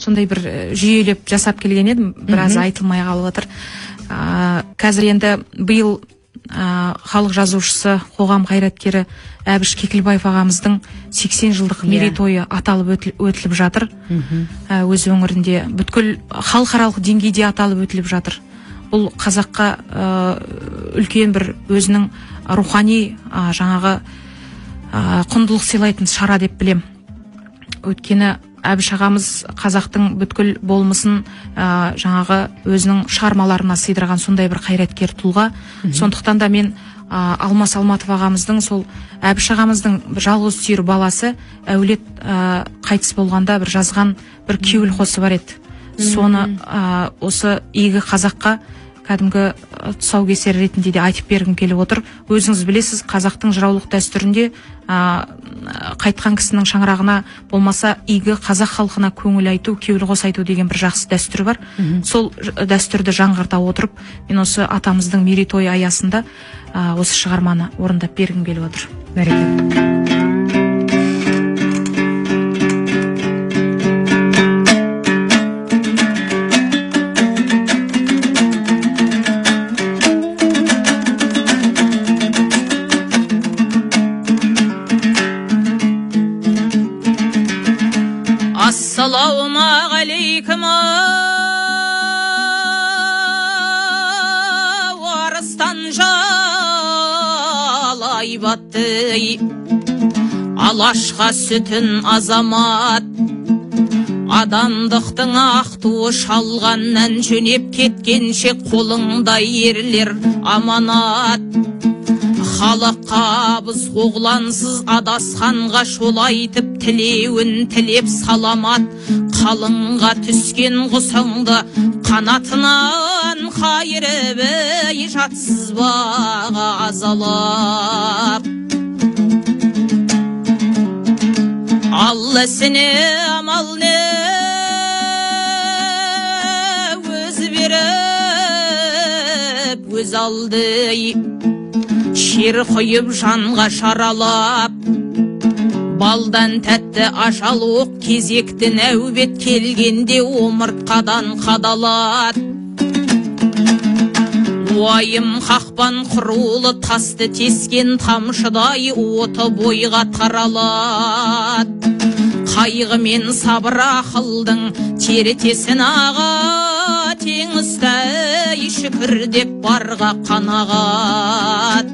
сондай бір жүйелеп жасап келген едім, біраз айтылмай қалып отыр. Қазір енді биыл халық жазушысы, қоғам қайраткері Әбіш Кекілбаев ағамыздың 80 жылдық мерейтойы аталып өтіліп жатыр. Өз өңірінде бүткіл халықаралық деңгейде аталып өтіліп жатыр. Бұл қазаққа үлкен бір өзінің рухани жаңағы құндылық сыйлайтын шара деп білем. Өйткені Әбіш ағамыз қазақтың бүткіл болмысын жаңағы өзінің шығармаларына сыйдырған сондай бір қайраткер тұлға. Сондықтан да мен Алмас Алматов ағамыздың, сол Әбіш ағамыздың жалғыз сүйір баласы әулет қайтыс болғанда бір жазған бір кеуіл қосы бар еді. Соны осы игі қазаққа кәдімгі тұсаукесер ретінде де айтып бергім келіп отыр. Өзіңіз білесіз, қазақтың жыраулық дәстүрінде қайтқан кісінің шаңырағына болмаса игі қазақ халқына көңіл айту, кеуіл қос айту деген бір жақсы дәстүр бар. Сол дәстүрді жаңғырта отырып, мен осы атамыздың мерейтойы аясында осы шығарманы орындап бергім келіп отыр. Бәрекелді. Ассалаумағалейкум Арыстан жалай батты Алашқа сүтін азамат Адамдықтың ақ туы шалғаннан жөнеп кеткенше қолыңда ерлер аманат Халыққа біз оғлансыз адасқанға шолайтып тілеуін тілеп саламат қалыңға түскен құсыңды қанатынан қайырып жатсыз баға азалап Алла сіне амал не өз беріп өз алды шер құйып жанға шаралап балдан тәтті ажал оқ кезекті нәубет келгенде омыртқадан қадалат уайым қақпан құрулы тасты тескен тамшыдай оты бойға таралат қайғы мен сабыр ақылдың терітесін аға теңіздай шүкір деп барға қанағат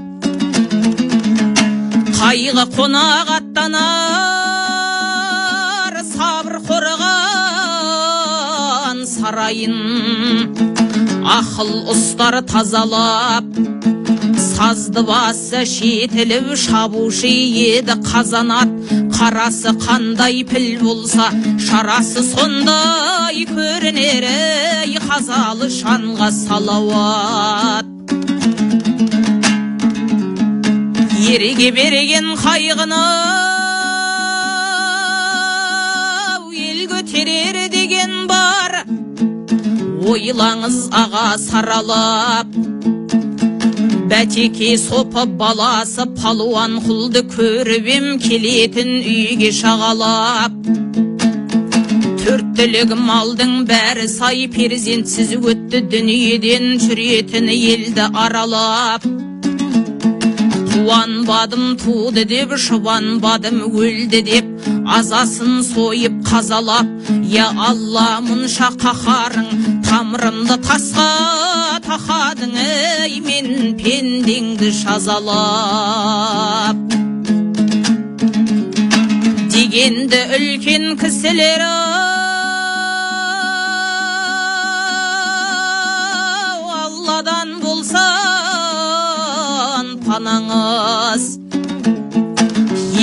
қайғы қонағаттанар сабыр қорған сарайын ақыл ұстар тазалап сазды басы шетіліп шабушы еді қазанат қарасы қандай піл болса шарасы сондай көрінері қазалы шанға салауат Ерге берген қайғыны ел көтерер деген бар ойлаңыз аға саралап бәтеке сопы баласы палуан құлды көріп ем келетін үйге шағалап төрттілік малдың бәрі сай перзентсіз өтті дүниеден жүретін елді аралап Туанбадым туды деп, шұбанбадым өлді деп, азасын сойып қазалап, я Алла мұнша қақарың, тамырымды тасқа тақадың, ей мен пендеңді жазалап. Дегенді үлкен кісілер Алладан болса панаңыз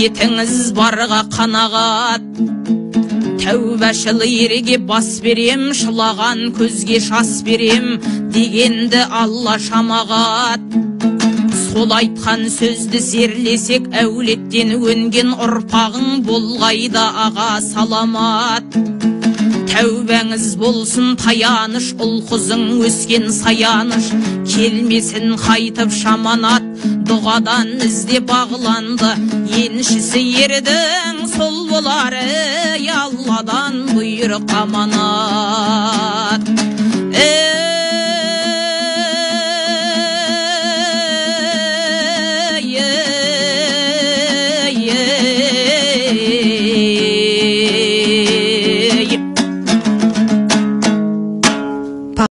етіңіз барға қанағат тәубашыл ерге бас берем шылаған көзге шас берем дегенді Алла шамағат сол айтқан сөзді зерлесек әулеттен өнген ұрпағың болғайда аға саламат тәубәңіз болсын таяныш ұл-қызың өскен саяныш келмесін қайтып шаманат дұғадан ізде бағланды еншісі ердің сол болары Алладан бұйыр бұйрық аманат.